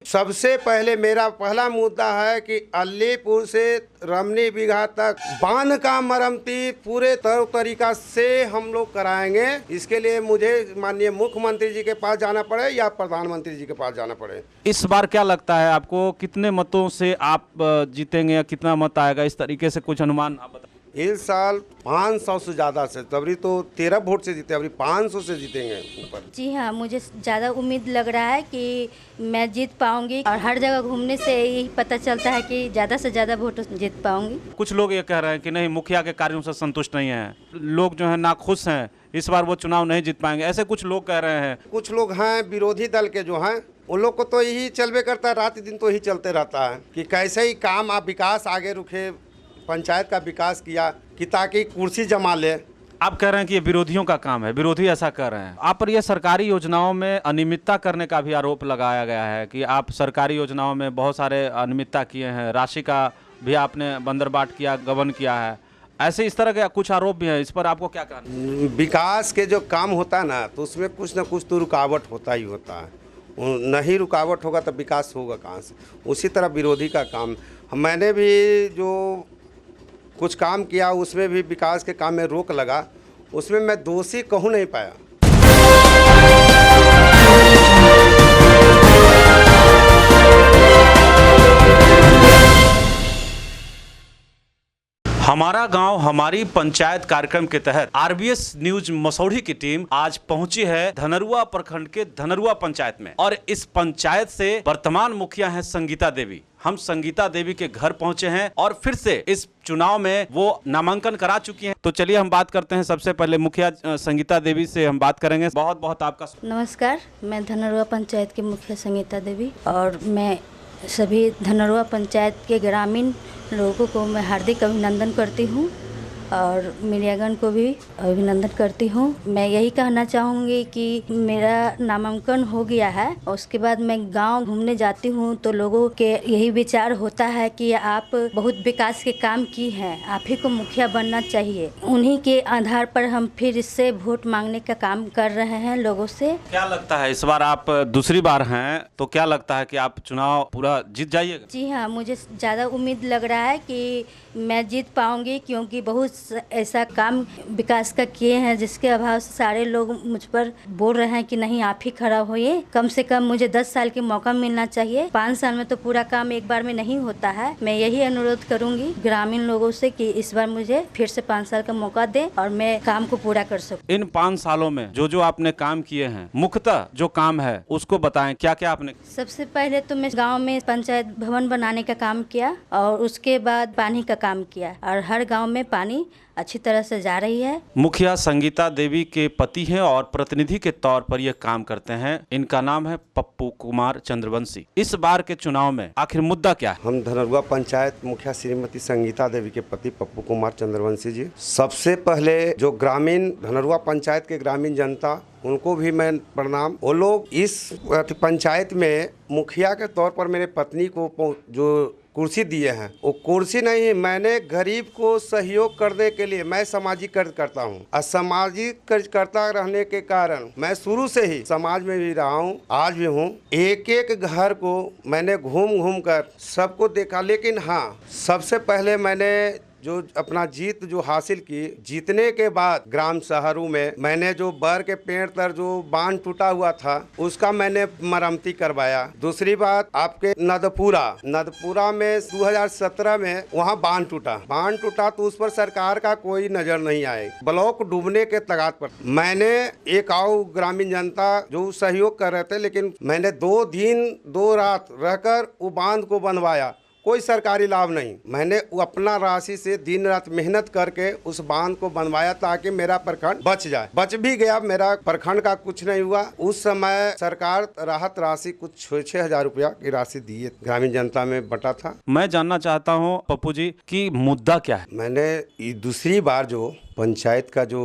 सबसे पहले मेरा पहला मुद्दा है कि अलीपुर से रमनी बिघा तक बांध का मरम्मती पूरे तरीका से हम लोग कराएंगे। इसके लिए मुझे माननीय मुख्यमंत्री जी के पास जाना पड़े या प्रधानमंत्री जी के पास जाना पड़े। इस बार क्या लगता है आपको, कितने मतों से आप जीतेंगे या कितना मत आएगा, इस तरीके से कुछ अनुमान आप बताएं। इस साल 500 से ज़्यादा से, तभी तो 13 वोट से जीते, अभी 500 से जीतेंगे ऊपर। जी हाँ, मुझे ज़्यादा उम्मीद लग रहा है कि मैं जीत पाऊंगी और हर जगह घूमने से यही पता चलता है कि ज़्यादा से ज़्यादा वोट जीत पाऊंगी। कुछ लोग ये कह रहे हैं कि नहीं, मुखिया के कार्यों से संतुष्ट नहीं हैं, लोग जो है नाखुश हैं, इस बार वो चुनाव नहीं जीत पाएंगे, ऐसे कुछ लोग कह रहे हैं। कुछ लोग हैं विरोधी दल के जो हैं, उन लोग को तो यही चलबे करता है, रात दिन तो यही चलते रहता है कि कैसे ही काम आप विकास आगे रुके, पंचायत का विकास किया कि ताकि कुर्सी जमा ले। आप कह रहे हैं कि ये विरोधियों का काम है, विरोधी ऐसा कर रहे हैं। आप पर ये सरकारी योजनाओं में अनियमितता करने का भी आरोप लगाया गया है कि आप सरकारी योजनाओं में बहुत सारे अनियमितता किए हैं, राशि का भी आपने बंदरबाट किया, गबन किया है, ऐसे इस तरह के कुछ आरोप भी हैं। इस पर आपको क्या कहना है? विकास के जो काम होता है ना, तो उसमें कुछ ना कुछ तो रुकावट होता ही होता है। नहीं रुकावट होगा तो विकास होगा कहाँ से? उसी तरह विरोधी का काम, मैंने भी जो कुछ काम किया उसमें भी विकास के काम में रोक लगा, उसमें मैं दोषी कहूँ नहीं पाया। हमारा गांव हमारी पंचायत कार्यक्रम के तहत आरबीएस न्यूज मसौढ़ी की टीम आज पहुंची है धनरुआ प्रखंड के धनरुआ पंचायत में, और इस पंचायत से वर्तमान मुखिया हैं संगीता देवी। हम संगीता देवी के घर पहुंचे हैं और फिर से इस चुनाव में वो नामांकन करा चुकी हैं। तो चलिए हम बात करते हैं। सबसे पहले मुखिया संगीता देवी से हम बात करेंगे। बहुत बहुत आपका नमस्कार, मैं धनरुआ पंचायत की मुखिया संगीता देवी, और मैं सभी धनरुआ पंचायत के ग्रामीण लोगों को मैं हार्दिक अभिनंदन करती हूँ और मीडियागण को भी अभिनंदन करती हूँ। मैं यही कहना चाहूँगी कि मेरा नामांकन हो गया है, उसके बाद मैं गांव घूमने जाती हूँ तो लोगों के यही विचार होता है कि आप बहुत विकास के काम की हैं, आप ही को मुखिया बनना चाहिए। उन्हीं के आधार पर हम फिर इससे वोट मांगने का काम कर रहे हैं लोगों से। क्या लगता है इस बार आप दूसरी बार हैं, तो क्या लगता है कि आप चुनाव पूरा जीत जाइएगा? जी हाँ, मुझे ज़्यादा उम्मीद लग रहा है कि मैं जीत पाऊंगी, क्योंकि बहुत ऐसा काम विकास का किए हैं जिसके अभाव से सारे लोग मुझ पर बोल रहे हैं कि नहीं, आप ही खड़ा होइए। कम से कम मुझे 10 साल की मौका मिलना चाहिए, 5 साल में तो पूरा काम एक बार में नहीं होता है। मैं यही अनुरोध करूंगी ग्रामीण लोगों से कि इस बार मुझे फिर से 5 साल का मौका दें और मैं काम को पूरा कर सकूं। इन 5 सालों में जो जो आपने काम किए हैं, मुख्यतः जो काम है उसको बताएं, क्या क्या आपने? सबसे पहले तो मैं गांव में पंचायत भवन बनाने का काम किया और उसके बाद पानी का काम किया, और हर गांव में पानी अच्छी तरह से जा रही है। मुखिया संगीता देवी के पति हैं और प्रतिनिधि के तौर पर यह काम करते हैं। इनका नाम है पप्पू कुमार चंद्रवंशी। इस बार के चुनाव में आखिर मुद्दा क्या है? हम धनरुआ पंचायत मुखिया श्रीमती संगीता देवी के पति पप्पू कुमार चंद्रवंशी जी। सबसे पहले जो ग्रामीण धनरुआ पंचायत के ग्रामीण जनता, उनको भी मैं प्रणाम। वो लोग इस पंचायत में मुखिया के तौर पर मेरे पत्नी को जो कुर्सी दिए हैं, वो कुर्सी नहीं, मैंने गरीब को सहयोग करने के लिए मैं सामाजिक कार्य करता हूँ, और सामाजिक कार्य करता रहने के कारण मैं शुरू से ही समाज में भी रहा हूँ, आज भी हूँ। एक एक घर को मैंने घूम घूम कर सबको देखा, लेकिन हाँ, सबसे पहले मैंने जो अपना जीत जो हासिल की, जीतने के बाद ग्राम शहरों में मैंने जो बर के पेड़ तर जो बांध टूटा हुआ था उसका मैंने मरम्मती करवाया। दूसरी बात, आपके नदपुरा में 2017 में वहाँ बांध टूटा तो उस पर सरकार का कोई नजर नहीं आए, ब्लॉक डूबने के तगात पर मैंने एक आओ ग्रामीण जनता जो सहयोग कर रहे थे, लेकिन मैंने 2 दिन 2 रात रहकर वो बांध को बनवाया, कोई सरकारी लाभ नहीं। मैंने अपना राशि से दिन रात मेहनत करके उस बांध को बनवाया ताकि मेरा प्रखंड बच जाए। बच भी गया, मेरा प्रखंड का कुछ नहीं हुआ। उस समय सरकार राहत राशि कुछ 6 हजार रुपया की राशि दिए, ग्रामीण जनता में बटा था। मैं जानना चाहता हूँ पप्पू जी कि मुद्दा क्या है? मैंने दूसरी बार जो पंचायत का जो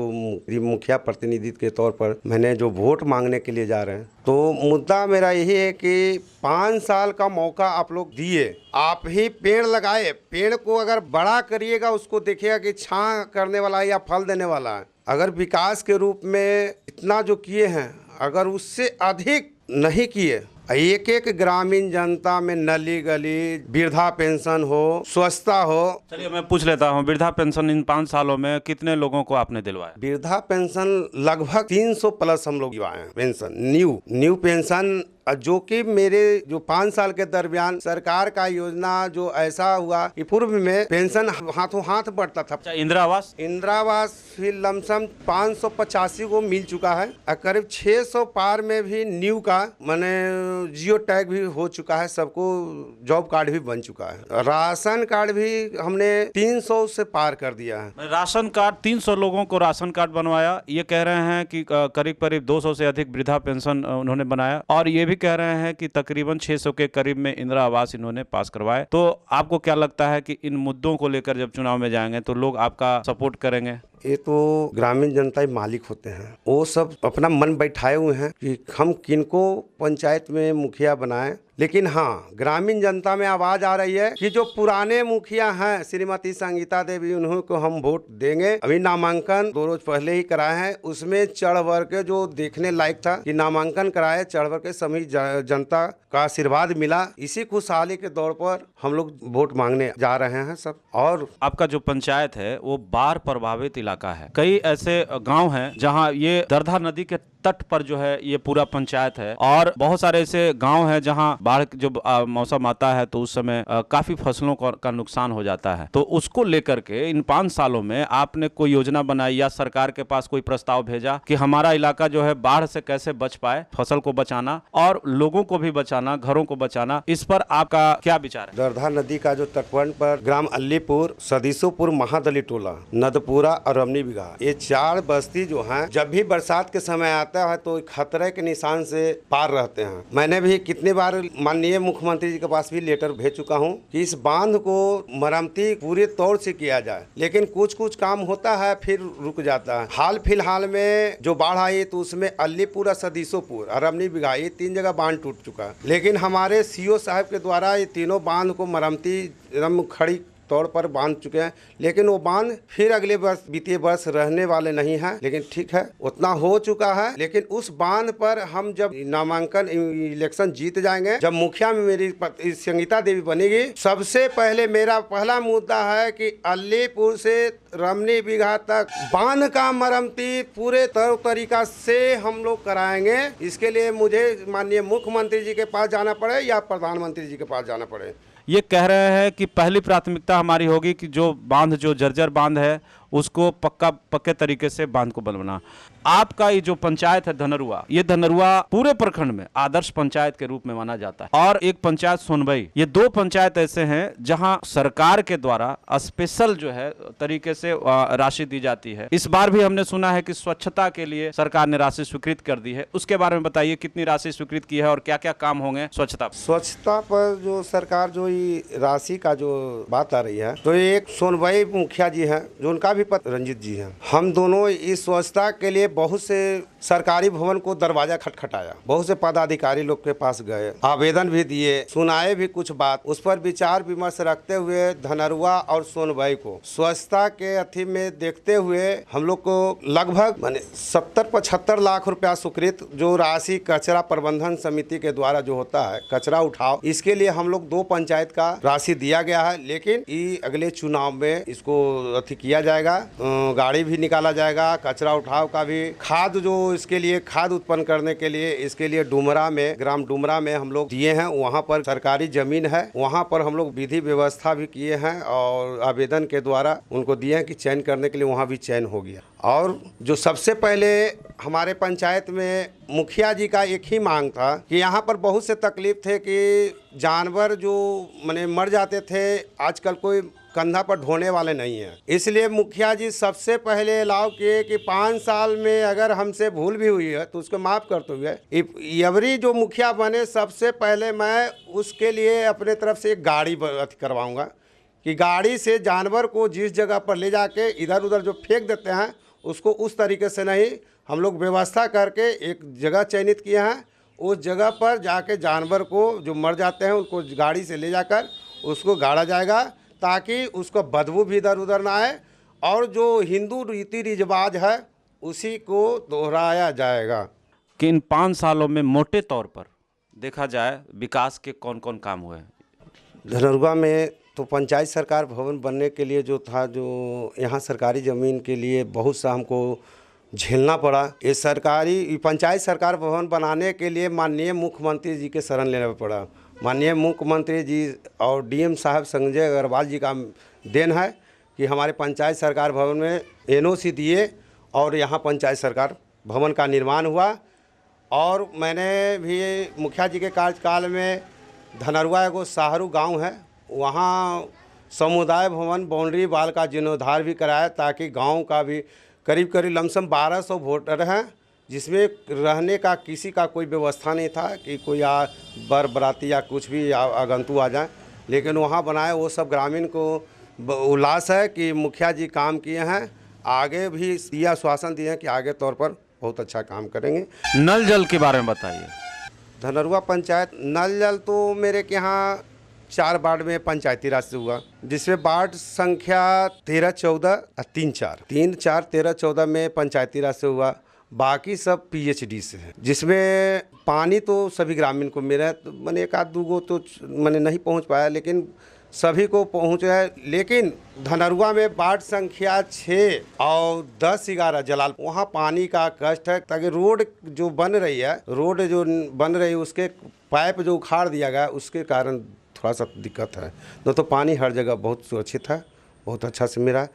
मुखिया प्रतिनिधि के तौर पर मैंने जो वोट मांगने के लिए जा रहे हैं, तो मुद्दा मेरा यही है कि 5 साल का मौका आप लोग दिए, आप ही पेड़ लगाए, पेड़ को अगर बड़ा करिएगा, उसको देखिएगा कि छां करने वाला है या फल देने वाला है। अगर विकास के रूप में इतना जो किए हैं, अगर उससे अधिक नहीं किए एक एक ग्रामीण जनता में नली गली, वृद्धा पेंशन हो, स्वच्छता हो। चलिए मैं पूछ लेता हूँ, वृद्धा पेंशन इन 5 सालों में कितने लोगों को आपने दिलवाया? वृद्धा पेंशन लगभग 300 प्लस हम लोग दिलवाए हैं। पेंशन न्यू पेंशन, जो कि मेरे जो 5 साल के दरमियान सरकार का योजना जो ऐसा हुआ कि पूर्व में पेंशन हाथों हाथ बढ़ता था। अच्छा, इंदिरा आवास फिर लमसम 585 को मिल चुका है और करीब 600 पार में भी न्यू का माने जियो टैग भी हो चुका है, सबको जॉब कार्ड भी बन चुका है। राशन कार्ड भी हमने 300 से पार कर दिया है। राशन कार्ड 300 लोगों को राशन कार्ड बनवाया। ये कह रहे हैं कि करीब करीब 200 से अधिक वृद्धा पेंशन उन्होंने बनाया, और ये भी कह रहे हैं कि तकरीबन 600 के करीब में इंदिरा आवास इन्होंने पास करवाए। तो आपको क्या लगता है कि इन मुद्दों को लेकर जब चुनाव में जाएंगे तो लोग आपका सपोर्ट करेंगे? ये तो ग्रामीण जनता ही मालिक होते हैं, वो सब अपना मन बैठाए हुए हैं कि हम किनको पंचायत में मुखिया बनाएं। लेकिन हाँ, ग्रामीण जनता में आवाज आ रही है कि जो पुराने मुखिया हैं श्रीमती संगीता देवी, उन्हीं को हम वोट देंगे। अभी नामांकन 2 रोज पहले ही कराए हैं, उसमें चढ़ बढ़ के जो देखने लायक था कि नामांकन कराए, चढ़ बढ़ के सभी जनता का आशीर्वाद मिला। इसी खुशहाली के दौर पर हम लोग वोट मांगने जा रहे हैं सब। और आपका जो पंचायत है वो बाढ़ प्रभावित इलाका है। कई ऐसे गांव हैं जहां ये दरधा नदी के तट पर जो है ये पूरा पंचायत है, और बहुत सारे ऐसे गांव हैं जहां बाढ़ जब मौसम आता है तो उस समय काफी फसलों का नुकसान हो जाता है। तो उसको लेकर के इन 5 सालों में आपने कोई योजना बनाई या सरकार के पास कोई प्रस्ताव भेजा कि हमारा इलाका जो है बाढ़ से कैसे बच पाए, फसल को बचाना और लोगों को भी बचाना, घरों को बचाना, इस पर आपका क्या विचार है? दरधा नदी का जो तटबंध पर ग्राम अल्लीपुर, सदीसोपुर, महादली टोला, नदपुरा और रमनी बिघा, ये 4 बस्ती जो हैं जब भी बरसात के समय आता है तो खतरे के निशान से पार रहते हैं। मैंने भी कितने बार माननीय मुख्यमंत्री जी के पास भी लेटर भेज चुका हूं कि इस बांध को मरम्मती पूरे तौर से किया जाए, लेकिन कुछ कुछ काम होता है फिर रुक जाता है। हाल फिलहाल में जो बाढ़ आई तो उसमें अल्लीपुर, सदीसोपुर और रमनी बिघा, ये 3 जगह बांध टूट चुका है। लेकिन हमारे सीओ साहब के द्वारा ये तीनों बांध को मरम्मती एकदम खड़ी तौर पर बांध चुके हैं, लेकिन वो बांध फिर अगले वर्ष वित्तीय वर्ष रहने वाले नहीं है। लेकिन ठीक है, उतना हो चुका है। लेकिन उस बांध पर हम जब नामांकन इलेक्शन जीत जाएंगे, जब मुखिया में मेरी संगीता देवी बनेगी, सबसे पहले मेरा पहला मुद्दा है कि अल्लीपुर से रमनी बिघा तक बांध का मरम्मती पूरे तरीका से हम लोग कराएंगे। इसके लिए मुझे माननीय मुख्यमंत्री जी के पास जाना पड़े या प्रधानमंत्री जी के पास जाना पड़े। ये कह रहे हैं कि पहली प्राथमिकता हमारी होगी कि जो बांध, जो जर्जर बांध है, उसको पक्के तरीके से बांध को बनवाना। आपका ये जो पंचायत है धनरुआ, ये धनरुआ पूरे प्रखंड में आदर्श पंचायत के रूप में माना जाता है, और एक पंचायत सोनबई, ये 2 पंचायत ऐसे हैं जहां सरकार के द्वारा स्पेशल जो है तरीके से राशि दी जाती है। इस बार भी हमने सुना है कि स्वच्छता के लिए सरकार ने राशि स्वीकृत कर दी है, उसके बारे में बताइए, कितनी राशि स्वीकृत की है और क्या क्या काम होंगे स्वच्छता पर जो सरकार जो राशि का जो बात आ रही है, तो एक सोनबई मुखिया जी हैं, जो उनका भी रंजित जी हैं। हम दोनों इस स्वच्छता के लिए बहुत से सरकारी भवन को दरवाजा खटखटाया, बहुत से पदाधिकारी लोग के पास गए, आवेदन भी दिए, सुनाए भी कुछ बात। उस पर विचार विमर्श रखते हुए धनरुआ और सोनबई को स्वच्छता के अथी में देखते हुए हम लोग को लगभग 70-75 लाख रुपया स्वीकृत जो राशि कचरा प्रबंधन समिति के द्वारा जो होता है कचरा उठाओ, इसके लिए हम लोग 2 पंचायत का राशि दिया गया है। लेकिन ये अगले चुनाव में इसको अथी किया जाएगा, गाड़ी भी निकाला जाएगा, कचरा उठाव का भी, खाद जो इसके लिए खाद उत्पन्न करने के लिए इसके लिए डुमरा में, ग्राम डुमरा में हम लोग दिए हैं। वहाँ पर सरकारी जमीन है, वहाँ पर हम लोग विधि व्यवस्था भी किए हैं और आवेदन के द्वारा उनको दिए हैं कि चयन करने के लिए, वहाँ भी चयन हो गया। और जो सबसे पहले हमारे पंचायत में मुखिया जी का एक ही मांग था कि यहाँ पर बहुत से तकलीफ थे कि जानवर जो माने मर जाते थे, आजकल कोई कंधा पर ढोने वाले नहीं हैं। इसलिए मुखिया जी सबसे पहले अलाउ किए कि 5 साल में अगर हमसे भूल भी हुई है तो उसको माफ़ करते हुए यवरी जो मुखिया बने, सबसे पहले मैं उसके लिए अपने तरफ से एक गाड़ी करवाऊँगा कि गाड़ी से जानवर को जिस जगह पर ले जाके इधर उधर जो फेंक देते हैं उसको उस तरीके से नहीं, हम लोग व्यवस्था करके एक जगह चयनित किए हैं। उस जगह पर जाके जानवर को जो मर जाते हैं उनको गाड़ी से ले जाकर उसको गाड़ा जाएगा, ताकि उसको बदबू भी इधर उधर ना आए, और जो हिंदू रीति रिवाज है उसी को दोहराया जाएगा। कि इन 5 सालों में मोटे तौर पर देखा जाए विकास के कौन कौन काम हुए हैं? धनरूआ में तो पंचायत सरकार भवन बनने के लिए जो था, जो यहाँ सरकारी ज़मीन के लिए बहुत सा हमको झेलना पड़ा। ये सरकारी पंचायत सरकार भवन बनाने के लिए माननीय मुख्यमंत्री जी के शरण लेना पड़ा। माननीय मुख्यमंत्री जी और डीएम साहब संजय अग्रवाल जी का देन है कि हमारे पंचायत सरकार भवन में एनओसी दिए और यहाँ पंचायत सरकार भवन का निर्माण हुआ। और मैंने भी मुखिया जी के कार्यकाल में धनरूआ एगो साहरू गांव है, वहाँ समुदाय भवन बाउंड्री वाल का जीर्णोद्धार भी कराया, ताकि गांव का भी करीब लमसम 1200 वोटर हैं, जिसमें रहने का किसी का कोई व्यवस्था नहीं था कि कोई बराती या कुछ भी आगंतु आ जाए, लेकिन वहाँ बनाए। वो सब ग्रामीण को उल्लास है कि मुखिया जी काम किए हैं, आगे भी यह आश्वासन दिए हैं कि आगे तौर पर बहुत अच्छा काम करेंगे। नल जल के बारे में बताइए। धनरूआ पंचायत नल जल तो मेरे के यहाँ 4 वार्ड में पंचायती राज से हुआ, जिसमें वार्ड संख्या 13, 14 और 3, 4 13, 14 में पंचायती राज से हुआ। बाकी सब पीएचडी से है, जिसमें पानी तो सभी ग्रामीण को मिला है। तो मैंने 1-2 गो तो मैंने नहीं पहुंच पाया, लेकिन सभी को पहुँचा है। लेकिन धनरूआ में वार्ड संख्या 6 और 10, 11 जलाल, वहाँ पानी का कष्ट है, ताकि रोड जो बन रही है उसके पाइप जो उखाड़ दिया गया, उसके कारण थोड़ा सा दिक्कत है। तो पानी हर जगह बहुत सुरक्षित है, बहुत अच्छा से मिला।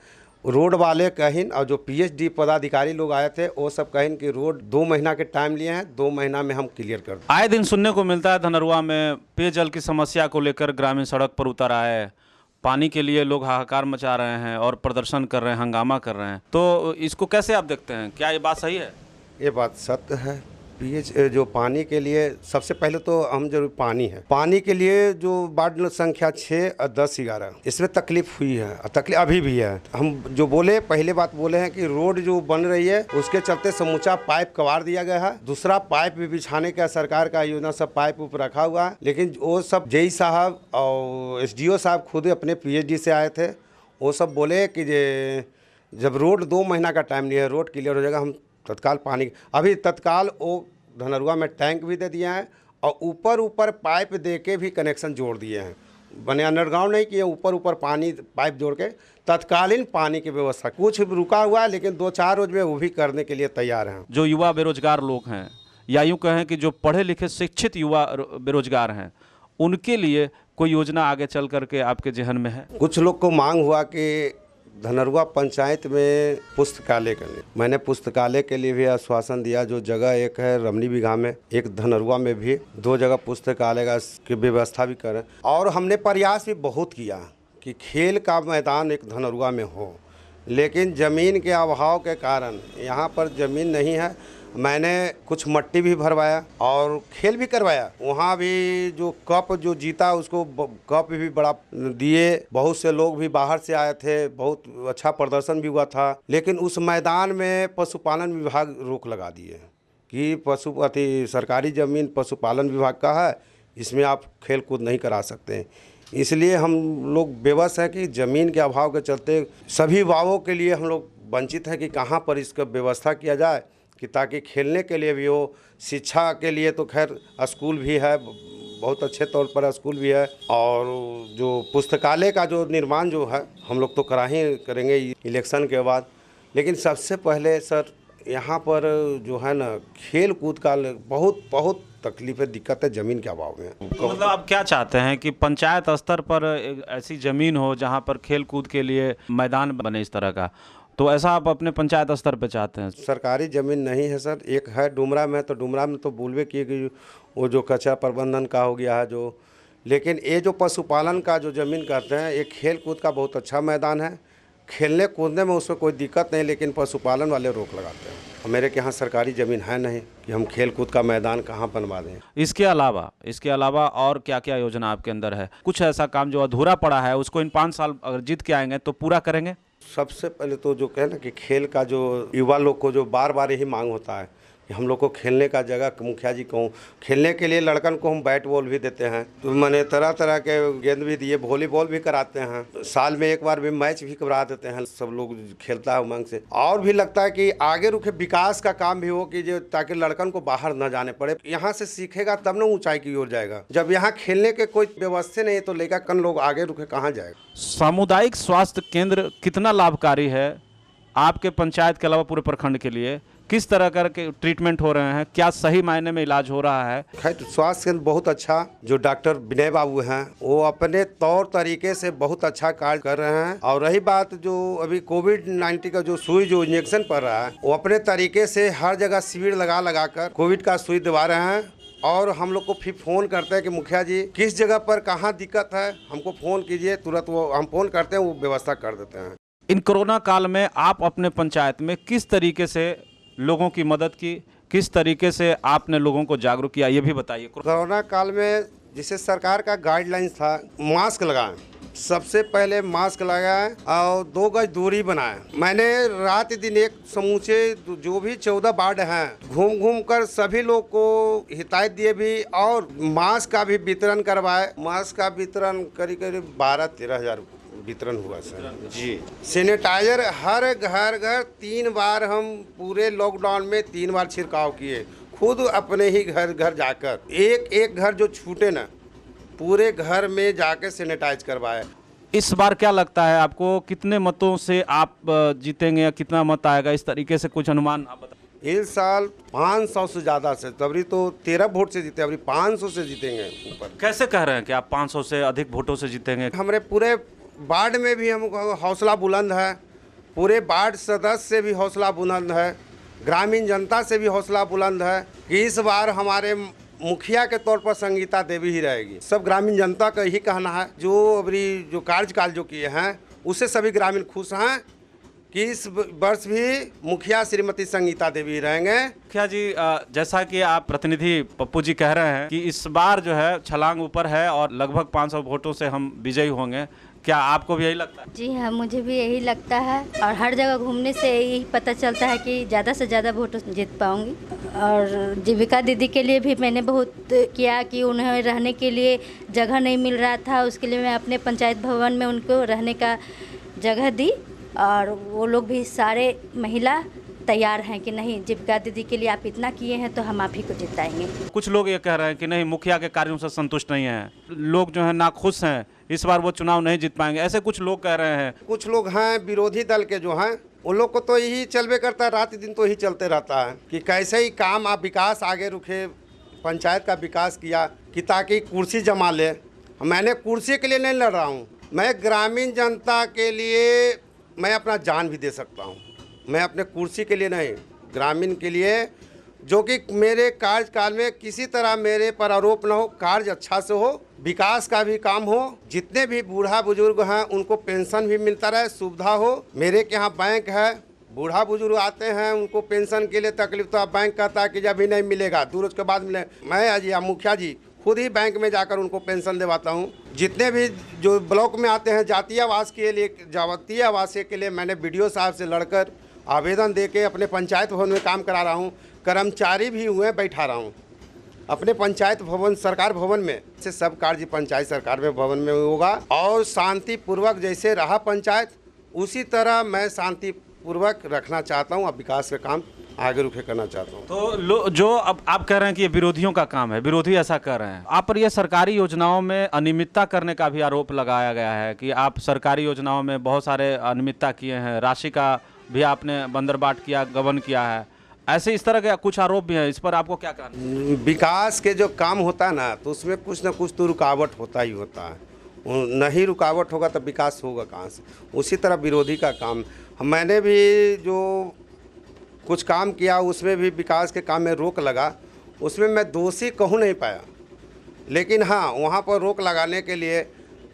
रोड वाले कहीं और जो पीएचडी पदाधिकारी लोग आए थे, वो सब कहीं कि रोड 2 महीना के टाइम लिए हैं, 2 महीना में हम क्लियर कर दें। आए दिन सुनने को मिलता है धनरूआ में पेयजल की समस्या को लेकर ग्रामीण सड़क पर उतर आए, पानी के लिए लोग हाहाकार मचा रहे हैं और प्रदर्शन कर रहे हैं, हंगामा कर रहे हैं। तो इसको कैसे आप देखते हैं, क्या ये बात सही है? ये बात सत्य है। जो पानी के लिए सबसे पहले तो हम जरूर पानी है। पानी के लिए जो वार्ड संख्या 6 और 10, 11 इसमें तकलीफ हुई है, और तकलीफ अभी भी है। हम जो पहले बात बोले हैं कि रोड जो बन रही है उसके चलते समूचा पाइप कबाड़ दिया गया है। दूसरा पाइप भी बिछाने का सरकार का योजना, सब पाइप ऊपर रखा हुआ है। लेकिन वो सब जेई साहब और एसडीओ साहब खुद अपने पीएचडी से आए थे, वो सब बोले कि जब रोड 2 महीना का टाइम लिया है, रोड क्लियर हो जाएगा, हम तत्काल पानी अभी तत्काल वो धनरूआ में टैंक भी दे दिए हैं और ऊपर पाइप दे के भी कनेक्शन जोड़ दिए हैं। बने अंडरग्राउंड नहीं किए, ऊपर पानी पाइप जोड़ के तत्कालीन पानी की व्यवस्था। कुछ रुका हुआ है, लेकिन 2-4 रोज में वो भी करने के लिए तैयार हैं। जो युवा बेरोजगार लोग हैं, या यूँ कहें कि जो पढ़े लिखे शिक्षित युवा बेरोजगार हैं, उनके लिए कोई योजना आगे चल करके आपके जहन में है? कुछ लोग को मांग हुआ कि धनरूआ पंचायत में पुस्तकालय के लिए, मैंने पुस्तकालय के लिए भी आश्वासन दिया। जो जगह एक है रमनी बिघा में, एक धनरूआ में भी 2 जगह पुस्तकालय की व्यवस्था भी करें। और हमने प्रयास भी बहुत किया कि खेल का मैदान एक धनरूआ में हो, लेकिन ज़मीन के अभाव के कारण यहाँ पर ज़मीन नहीं है। मैंने कुछ मट्टी भी भरवाया और खेल भी करवाया। वहाँ भी जो कप जो जीता उसको कप भी बड़ा दिए। बहुत से लोग भी बाहर से आए थे, बहुत अच्छा प्रदर्शन भी हुआ था। लेकिन उस मैदान में पशुपालन विभाग रोक लगा दिए कि सरकारी ज़मीन पशुपालन विभाग का है, इसमें आप खेल कूद नहीं करा सकते। इसलिए हम लोग बेबस हैं कि ज़मीन के अभाव के चलते सभी युवाओं के लिए हम लोग वंचित हैं कि कहाँ पर इसका व्यवस्था किया जाए, कि ताकि खेलने के लिए भी हो, शिक्षा के लिए तो खैर स्कूल भी है, बहुत अच्छे तौर पर स्कूल भी है। और जो पुस्तकालय का जो निर्माण जो है हम लोग तो करेंगे इलेक्शन के बाद। लेकिन सबसे पहले सर यहाँ पर जो है ना खेल कूद का बहुत तकलीफ है, दिक्कत है ज़मीन के अभाव में। तो मतलब आप क्या चाहते हैं कि पंचायत स्तर पर एक ऐसी ज़मीन हो जहाँ पर खेल कूद के लिए मैदान बने इस तरह का? तो ऐसा आप अपने पंचायत स्तर पे चाहते हैं? सरकारी ज़मीन नहीं है सर, एक है डुमरा में, तो डुमरा में तो बोलवे किए कि वो जो कचरा प्रबंधन का हो गया है जो। लेकिन ये जो पशुपालन का जो ज़मीन कहते हैं, ये खेल कूद का बहुत अच्छा मैदान है, खेलने कूदने में उसमें कोई दिक्कत नहीं, लेकिन पशुपालन वाले रोक लगाते हैं। मेरे के यहाँ सरकारी ज़मीन है नहीं कि हम खेल कूद का मैदान कहाँ बनवा दें। इसके अलावा और क्या क्या योजना आपके अंदर है? कुछ ऐसा काम जो अधूरा पड़ा है उसको इन 5 साल अगर जीत के आएंगे तो पूरा करेंगे? सबसे पहले तो जो कहे ना कि खेल का जो युवा लोग को जो बार बार यही मांग होता है हम लोग को खेलने का जगह मुखिया जी को खेलने के लिए लड़कन को हम बैट बॉल भी देते हैं, तो मैंने तरह तरह के गेंद भी दिए, वॉलीबॉल भी कराते हैं, साल में एक बार भी मैच भी करा देते हैं, सब लोग खेलता है उमंग से। और भी लगता है कि आगे रुके विकास का काम भी हो कि जो ताकि लड़कन को बाहर न जाने पड़े, यहाँ से सीखेगा तब न ऊंचाई की ओर जाएगा। जब यहाँ खेलने के कोई व्यवस्था नहीं है तो लेकर कन लोग आगे रुके कहाँ जाएगा। सामुदायिक स्वास्थ्य केंद्र कितना लाभकारी है आपके पंचायत के अलावा पूरे प्रखंड के लिए? किस तरह के ट्रीटमेंट हो रहे हैं? क्या सही मायने में इलाज हो रहा है? खैर स्वास्थ्य केंद्र बहुत अच्छा, जो डॉक्टर विनय बाबू हैं वो अपने तौर तरीके से बहुत अच्छा कार्य कर रहे हैं। और रही बात जो अभी कोविड-19 का जो सुई जो इंजेक्शन पड़ रहा है, वो अपने तरीके से हर जगह शिविर लगा कर कोविड का सुई दिवा रहे हैं। और हम लोग को फिर फ़ोन करते हैं कि मुखिया जी किस जगह पर कहाँ दिक्कत है, हमको फ़ोन कीजिए, तुरंत वो हम फ़ोन करते हैं, वो व्यवस्था कर देते हैं। इन कोरोना काल में आप अपने पंचायत में किस तरीके से लोगों की मदद की, किस तरीके से आपने लोगों को जागरूक किया, ये भी बताइए। कोरोना काल में जिसे सरकार का गाइडलाइंस था, मास्क लगाएं, सबसे पहले मास्क लगाएं और 2 गज दूरी बनाएं। मैंने रात दिन एक समूचे जो भी 14 वार्ड हैं घूम कर सभी लोग को हिदायत दिए भी और मास्क का भी वितरण करवाए। मास्क का वितरण करीब 12-13 हज़ार वितरण हुआ सर जी। सैनिटाइजर हर घर 3 बार, हम पूरे लॉकडाउन में 3 बार छिड़काव किए, खुद अपने ही घर जाकर। एक घर जो छूटे ना, पूरे घर में जाकर सैनिटाइज करवाए। इस बार क्या लगता है आपको, कितने मतों से आप जीतेंगे या कितना मत आएगा, इस तरीके से कुछ अनुमान आप बताएं। इस साल 500 से ज़्यादा से, तभी तो 13 वोट से जीते, अभी 500 से जीतेंगे ऊपर। कैसे कह रहे हैं कि आप 500 से अधिक वोटों से जीतेंगे? हमारे पूरे वार्ड में भी हमको हौसला बुलंद है, पूरे वार्ड सदस्य से भी हौसला बुलंद है, ग्रामीण जनता से भी हौसला बुलंद है कि इस बार हमारे मुखिया के तौर पर संगीता देवी ही रहेगी। सब ग्रामीण जनता का यही कहना है, जो अभी जो कार्यकाल जो किए हैं उससे सभी ग्रामीण खुश हैं कि इस वर्ष भी मुखिया श्रीमती संगीता देवी रहेंगे। मुखिया जी, जैसा कि आप प्रतिनिधि पप्पू जी कह रहे हैं कि इस बार जो है छलांग ऊपर है और लगभग 500 वोटों से हम विजयी होंगे, क्या आपको भी यही लगता है? जी हाँ, मुझे भी यही लगता है और हर जगह घूमने से यही पता चलता है कि ज़्यादा से ज़्यादा वोट जीत पाऊंगी। और जीविका दीदी के लिए भी मैंने बहुत किया कि उन्हें रहने के लिए जगह नहीं मिल रहा था, उसके लिए मैं अपने पंचायत भवन में उनको रहने का जगह दी और वो लोग भी सारे महिला तैयार हैं कि नहीं, जीविका दीदी के लिए आप इतना किए हैं तो हम आप ही को जिताएंगे। कुछ लोग ये कह रहे हैं कि नहीं, मुखिया के कार्यों से संतुष्ट नहीं हैं, लोग जो है नाखुश हैं, इस बार वो चुनाव नहीं जीत पाएंगे, ऐसे कुछ लोग कह रहे हैं। कुछ लोग हैं विरोधी दल के जो हैं, उन लोग को तो यही चलबे करता है, रात दिन तो यही चलते रहता है कि कैसे ही काम आप विकास आगे रुके, पंचायत का विकास किया कि ताकि कुर्सी जमा ले। मैंने कुर्सी के लिए नहीं लड़ रहा हूँ, मैं ग्रामीण जनता के लिए मैं अपना जान भी दे सकता हूँ। मैं अपने कुर्सी के लिए नहीं, ग्रामीण के लिए, जो कि मेरे कार्यकाल में किसी तरह मेरे पर आरोप न हो, कार्य अच्छा से हो, विकास का भी काम हो, जितने भी बूढ़ा बुजुर्ग हैं उनको पेंशन भी मिलता रहे, सुविधा हो। मेरे के यहाँ बैंक है, बूढ़ा बुजुर्ग आते हैं उनको पेंशन के लिए तकलीफ, तो बैंक कहता है कि जब भी नहीं मिलेगा 2 रोज के बाद मिले। मैं आज या मुखिया जी खुद ही बैंक में जाकर उनको पेंशन दिलवाता हूँ। जितने भी जो ब्लॉक में आते हैं जातीय आवास के लिए, जातीय आवासीय के लिए मैंने BDO साहब से लड़कर आवेदन देके अपने पंचायत भवन में काम करा रहा हूँ। कर्मचारी भी हुए बैठा रहा हूँ अपने पंचायत भवन, सरकार भवन में से सब कार्य पंचायत सरकार में भवन में होगा। और शांतिपूर्वक जैसे रहा पंचायत, उसी तरह मैं शांतिपूर्वक रखना चाहता हूँ। अब विकास का काम आगे रुके करना चाहता हूँ। तो जो अब आप कह रहे हैं कि ये विरोधियों का काम है, विरोधी ऐसा कर रहे हैं, आप पर ये सरकारी योजनाओं में अनियमितता करने का भी आरोप लगाया गया है कि आप सरकारी योजनाओं में बहुत सारे अनियमितता किए हैं, राशि का भी आपने बंदरबाट किया, गबन किया है, ऐसे इस तरह के कुछ आरोप भी हैं, इस पर आपको क्या कहना? विकास के जो काम होता है ना, तो उसमें कुछ ना कुछ तो रुकावट होता ही होता है, नहीं रुकावट होगा तो विकास होगा कहाँ से। उसी तरह विरोधी का काम, मैंने भी जो कुछ काम किया उसमें भी विकास के काम में रोक लगा, उसमें मैं दोषी कहूँ नहीं पाया। लेकिन हाँ, वहाँ पर रोक लगाने के लिए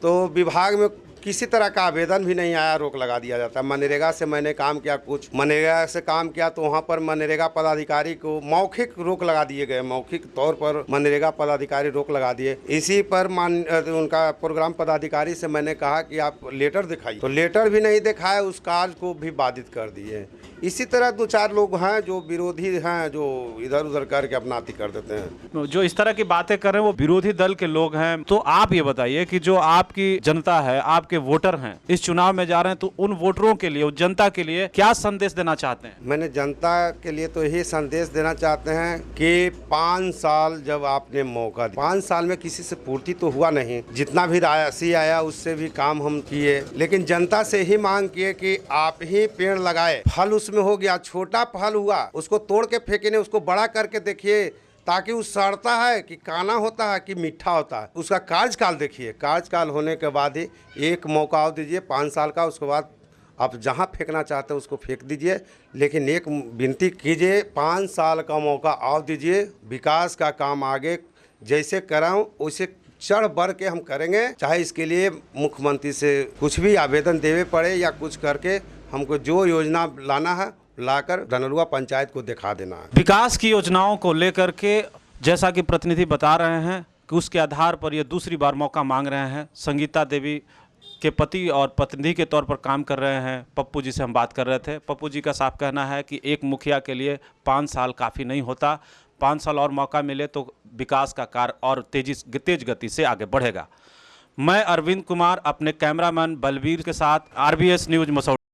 तो विभाग में किसी तरह का आवेदन भी नहीं आया, रोक लगा दिया जाता। मनरेगा से मैंने काम किया, कुछ मनरेगा से काम किया तो वहाँ पर मनरेगा पदाधिकारी को मौखिक रोक लगा दिए गए, मौखिक तौर पर मनरेगा पदाधिकारी रोक लगा दिए। इसी पर उनका प्रोग्राम पदाधिकारी से मैंने कहा कि आप लेटर दिखाइए, तो लेटर भी नहीं दिखाए, उस कार्य को भी बाधित कर दिए। इसी तरह 2-4 लोग हैं जो विरोधी हैं, जो इधर उधर करके अपना अति कर देते हैं। जो इस तरह की बातें कर रहे हैं वो विरोधी दल के लोग हैं। तो आप ये बताइए कि जो आपकी जनता है, आपके वोटर हैं, इस चुनाव में जा रहे हैं, तो उन वोटरों के लिए, उस जनता के लिए क्या संदेश देना चाहते हैं? मैंने जनता के लिए तो यही संदेश देना चाहते हैं कि 5 साल जब आपने मौका दिया, 5 साल में किसी से पूर्ति तो हुआ नहीं, जितना भी राशि आया उससे भी काम हम किए, लेकिन जनता से ही मांग किए कि आप ही पेड़ लगाए। फल उसमें हो गया, छोटा फल हुआ, उसको तोड़ के फेंके नहीं, उसको बड़ा करके देखिए, ताकि वो सड़ता है कि काना होता है कि मीठा होता है, उसका कार्यकाल देखिए। कार्यकाल होने के बाद ही एक मौका और दीजिए 5 साल का, उसके बाद आप जहां फेंकना चाहते हैं उसको फेंक दीजिए, लेकिन एक विनती कीजिए 5 साल का मौका और दीजिए। विकास का काम आगे जैसे कराऊं वैसे चढ़ बढ़ के हम करेंगे, चाहे इसके लिए मुख्यमंत्री से कुछ भी आवेदन देवे पड़े या कुछ करके हमको जो योजना लाना है लाकर धनरुआ पंचायत को दिखा देना है। विकास की योजनाओं को लेकर के जैसा कि प्रतिनिधि बता रहे हैं कि उसके आधार पर ये दूसरी बार मौका मांग रहे हैं। संगीता देवी के पति और प्रतिनिधि के तौर पर काम कर रहे हैं पप्पू जी से हम बात कर रहे थे। पप्पू जी का साफ कहना है कि एक मुखिया के लिए 5 साल काफ़ी नहीं होता, 5 साल और मौका मिले तो विकास का कार्य और तेज गति से आगे बढ़ेगा। मैं अरविंद कुमार अपने कैमरामैन बलबीर के साथ RBS न्यूज़ मसौढ़ी।